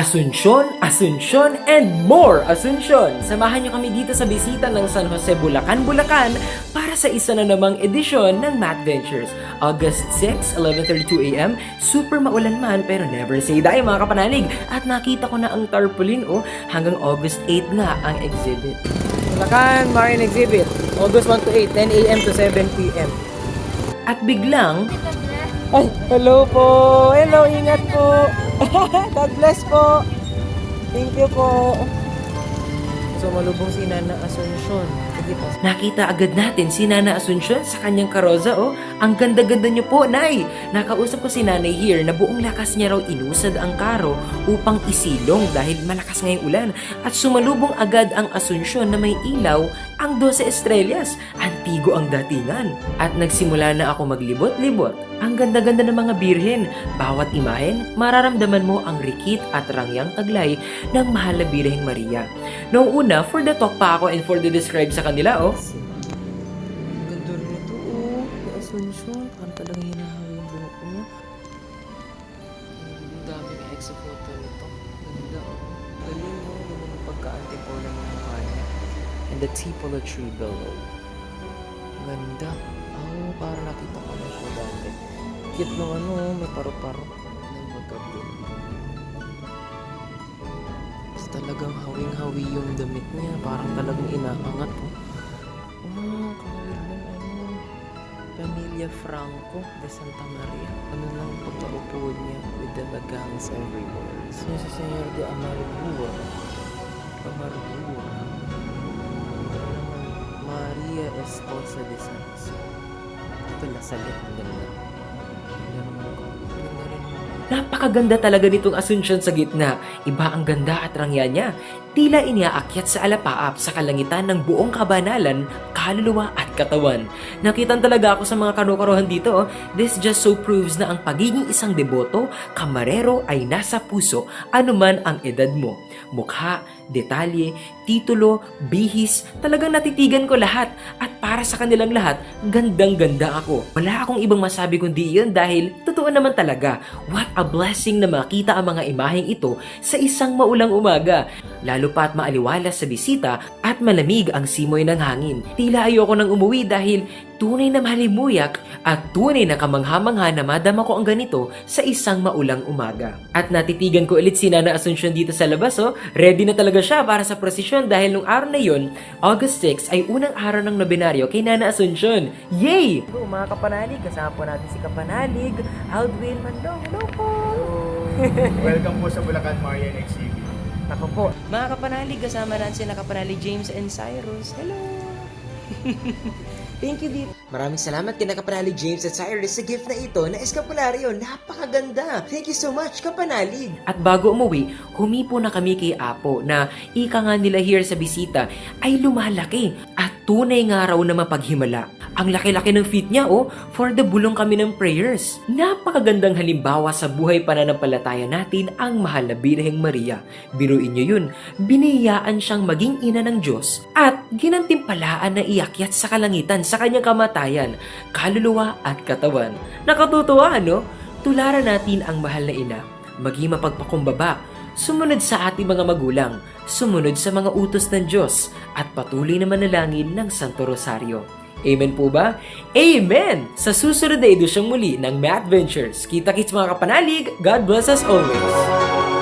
Asunsyon, Asunsyon, and more Asunsyon! Samahan niyo kami dito sa bisita ng San Jose, Bulacan, Bulacan para sa isa na namang edisyon ng Madventures. August 6, 11:32 a.m. Super maulan man pero never say die mga kapanalig. At nakita ko na ang tarpaulin hanggang August 8 nga ang exhibit. Bulacan Marine Exhibit, August 1 to 8, 10 a.m. to 7 p.m. At biglang, ay, hello po! Hello, ingat po! God bless po! Thank you po! So, malubong si Nana Asunsyon. Sige po. Nakita agad natin si Nana Asunsyon sa kanyang karoza, Ang ganda-ganda niyo po, Nay! Nakausap ko si Nanay here na buong lakas niya raw inusad ang karo upang isilong dahil malakas ngayong ulan. At sumalubong agad ang Asunsyon na may ilaw ang 12 estrellas. Antigo ang datingan. At nagsimula na ako maglibot-libot. Ang ganda-ganda ng mga birhen. Bawat imahen, mararamdaman mo ang rikit at rangyang taglay ng mahal na Birheng Maria. Noong una, for the talk pa ako and for the describe sa kanila, Ang ganda rin ito, Yung Asunsyon, parang talagang hinahawi yung buhok niya. Ang daming exo photo nito. Ganda, Galing, Ganda ng pagka-antipolo ng mukha niya. And the Tipolo tree below. Ganda. Parang nakita ko na siya dati. Cute ng may paro-paro ng magkabul. Talagang hawing-hawi yung damit niya. Parang talagang inaangat po. Kawil ng Pamilya Franco de Santa Maria. Ano lang pagkaupo niya with the lagangs everywhere. Si Señor de Amargura. Maria Esposa de San Jose. Ito nasalit ang ganda. Napakaganda talaga nitong Asunsyon sa gitna. Iba ang ganda at rangya niya. Tila iniaakyat sa alapaap sa kalangitan ng buong kabanalan, kaluluwa at katawan. Nakitan talaga ako sa mga karukaruhan dito. This just so proves na ang pagiging isang deboto, kamarero ay nasa puso, anuman ang edad mo. Mukha, detalye, titulo, bihis, talagang natitigan ko lahat. At para sa kanilang lahat, gandang-ganda ako. Wala akong ibang masabi kundi yun dahil totoo naman talaga. What a blessing na makita ang mga imaheng ito sa isang maulang umaga. Lalo pa't maaliwalas sa bisita at malamig ang simoy ng hangin. Tila ayoko nang umuwi dahil tunay na mahalimuyak at tunay na kamangha-mangha na madama ko ang ganito sa isang maulang umaga. At natitigan ko ulit si Nana Asunsyon dito sa labas. Ready na talaga siya para sa prosesyon dahil nung araw na yun, August 6 ay unang araw ng nobinaryo kay Nana Asunsyon. Yay! So, mga kapanalig, kasama po natin si Kapanalig Aldwin Mandong. Hello po! Welcome po sa Bulacan Marian Exhibit. Ako po. Mga kapanalig, kasama natin si Kapanalig James and Cyrus. Hello! Thank you, Deep. Maraming salamat kina Kapanalig James at Cyrus sa gift na ito na eskapularyo. Napakaganda! Thank you so much, Kapanalig! At bago umuwi, humipo na kami kay Apo na ika nga nila here sa bisita ay lumalaki at tunay nga raw na mapaghimala. Ang laki-laki ng feet niya, for the bulong kami ng prayers. Napakagandang halimbawa sa buhay pananampalataya natin ang mahal na Birheng Maria. Biruin niyo yun, biniyayaan siyang maging ina ng Diyos at ginantimpalaan na iakyat sa kalangitan sa kanyang kamatayan, kaluluwa at katawan. Nakatutuwa, Tularan natin ang mahal na ina, maging mapagpakumbaba, sumunod sa ating mga magulang, sumunod sa mga utos ng Diyos, at patuloy na manalangin ng Santo Rosario. Amen po ba? Amen! Sa susunod na edisyong muli ng Madventures. Kita-kits mga kapanalig, God bless us always!